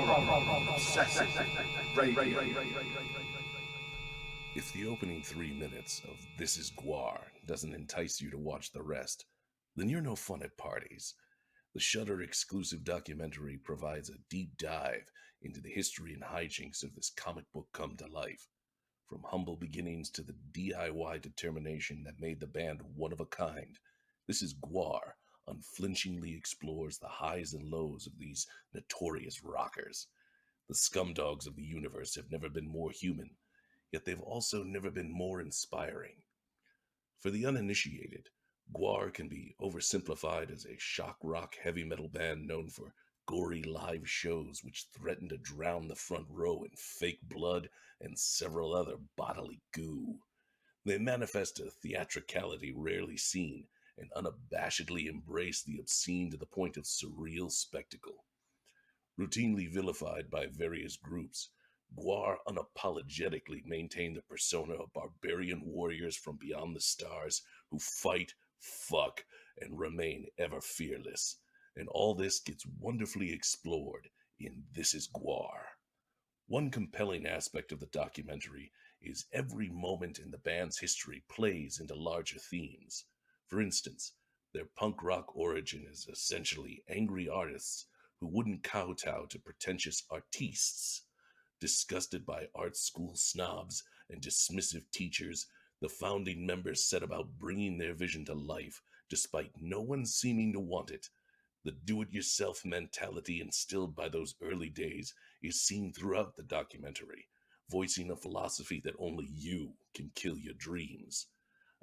Horror Obsessive Radio. If the opening 3 minutes of This Is GWAR doesn't entice you to watch the rest, then you're no fun at parties. The Shudder exclusive documentary provides a deep dive into the history and hijinks of this comic book come to life. From humble beginnings to the DIY determination that made the band one of a kind, This Is GWAR unflinchingly explores the highs and lows of these notorious rockers. The scumdogs of the universe have never been more human, yet they've also never been more inspiring. For the uninitiated, GWAR can be oversimplified as a shock rock heavy metal band known for gory live shows which threaten to drown the front row in fake blood and several other bodily goo. They manifest a theatricality rarely seen and unabashedly embrace the obscene to the point of surreal spectacle. Routinely vilified by various groups, GWAR unapologetically maintain the persona of barbarian warriors from beyond the stars who fight, fuck, and remain ever fearless. And all this gets wonderfully explored in This Is GWAR. One compelling aspect of the documentary is every moment in the band's history plays into larger themes. For instance, their punk rock origin is essentially angry artists who wouldn't kowtow to pretentious artistes. Disgusted by art school snobs and dismissive teachers, the founding members set about bringing their vision to life, despite no one seeming to want it. The do-it-yourself mentality instilled by those early days is seen throughout the documentary, voicing a philosophy that only you can kill your dreams.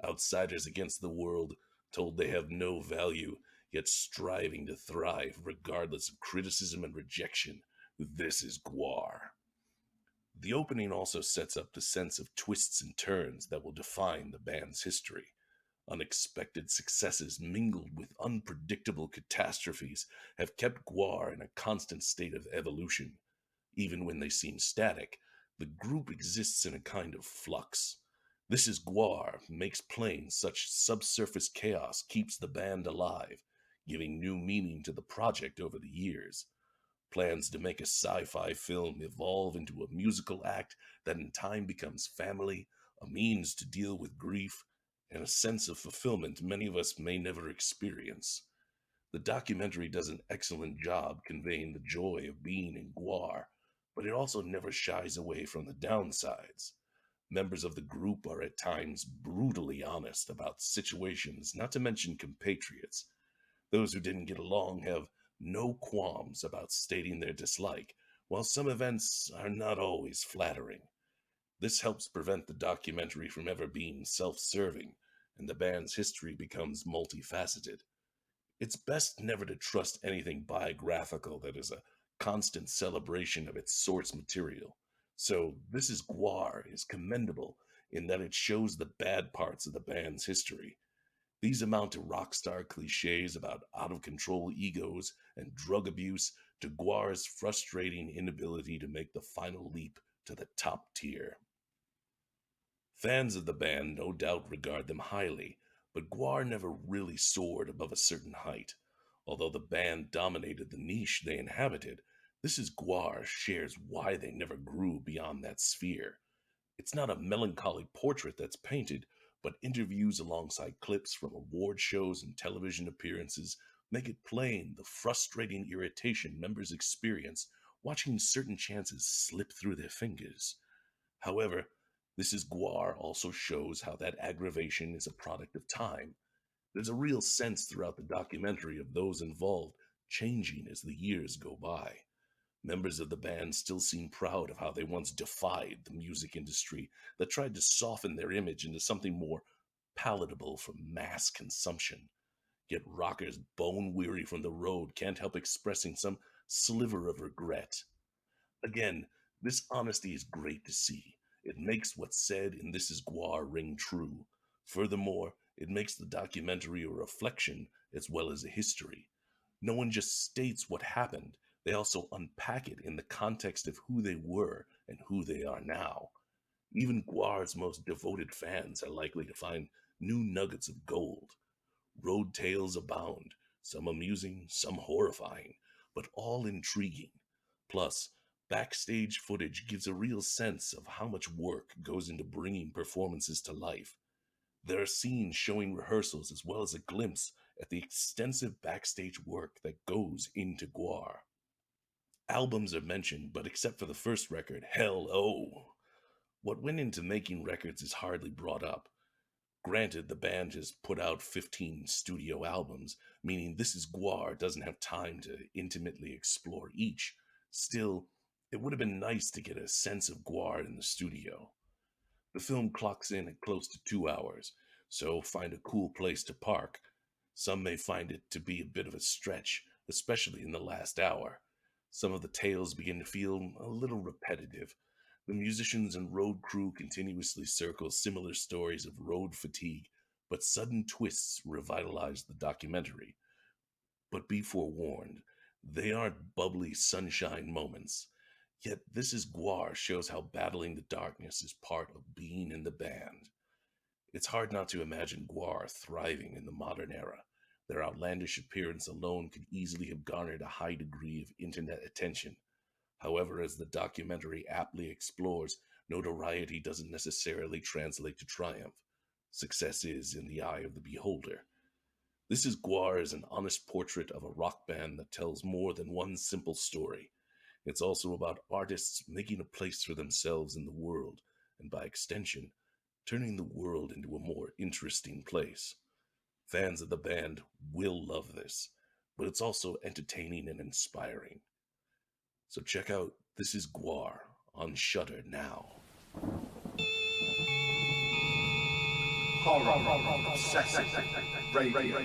Outsiders against the world, told they have no value, yet striving to thrive regardless of criticism and rejection. This is GWAR. The opening also sets up the sense of twists and turns that will define the band's history. Unexpected successes mingled with unpredictable catastrophes have kept GWAR in a constant state of evolution. Even when they seem static, the group exists in a kind of flux. This Is GWAR makes plain such subsurface chaos keeps the band alive, giving new meaning to the project over the years. Plans to make a sci-fi film evolve into a musical act that in time becomes family, a means to deal with grief, and a sense of fulfillment many of us may never experience. The documentary does an excellent job conveying the joy of being in GWAR, but it also never shies away from the downsides. Members of the group are at times brutally honest about situations, not to mention compatriots. Those who didn't get along have no qualms about stating their dislike, while some events are not always flattering. This helps prevent the documentary from ever being self-serving, and the band's history becomes multifaceted. It's best never to trust anything biographical that is a constant celebration of its source material. So This Is GWAR is commendable in that it shows the bad parts of the band's history. These amount to rock star cliches about out-of-control egos and drug abuse to GWAR's frustrating inability to make the final leap to the top tier. Fans of the band no doubt regard them highly, but GWAR never really soared above a certain height. Although the band dominated the niche they inhabited, This Is GWAR shares why they never grew beyond that sphere. It's not a melancholy portrait that's painted, but interviews alongside clips from award shows and television appearances make it plain the frustrating irritation members experience watching certain chances slip through their fingers. However, This Is GWAR also shows how that aggravation is a product of time. There's a real sense throughout the documentary of those involved changing as the years go by. Members of the band still seem proud of how they once defied the music industry that tried to soften their image into something more palatable for mass consumption. Yet rockers bone-weary from the road can't help expressing some sliver of regret. Again, this honesty is great to see. It makes what's said in This Is GWAR ring true. Furthermore, it makes the documentary a reflection as well as a history. No one just states what happened. They also unpack it in the context of who they were and who they are now. Even GWAR's most devoted fans are likely to find new nuggets of gold. Road tales abound, some amusing, some horrifying, but all intriguing. Plus, backstage footage gives a real sense of how much work goes into bringing performances to life. There are scenes showing rehearsals as well as a glimpse at the extensive backstage work that goes into GWAR. Albums are mentioned, but except for the first record, Hell Oh! What went into making records is hardly brought up. Granted, the band has put out 15 studio albums, meaning This Is GWAR doesn't have time to intimately explore each. Still, it would have been nice to get a sense of GWAR in the studio. The film clocks in at close to 2 hours, so find a cool place to park. Some may find it to be a bit of a stretch, especially in the last hour. Some of the tales begin to feel a little repetitive. The musicians and road crew continuously circle similar stories of road fatigue, but sudden twists revitalize the documentary. But be forewarned, they aren't bubbly sunshine moments. Yet This Is GWAR shows how battling the darkness is part of being in the band. It's hard not to imagine GWAR thriving in the modern era. Their outlandish appearance alone could easily have garnered a high degree of internet attention. However, as the documentary aptly explores, notoriety doesn't necessarily translate to triumph. Success is in the eye of the beholder. This Is GWAR is an honest portrait of a rock band that tells more than one simple story. It's also about artists making a place for themselves in the world, and by extension, turning the world into a more interesting place. Fans of the band will love this, but it's also entertaining and inspiring. So check out This Is GWAR on Shudder now. Horror Obsessive Radio.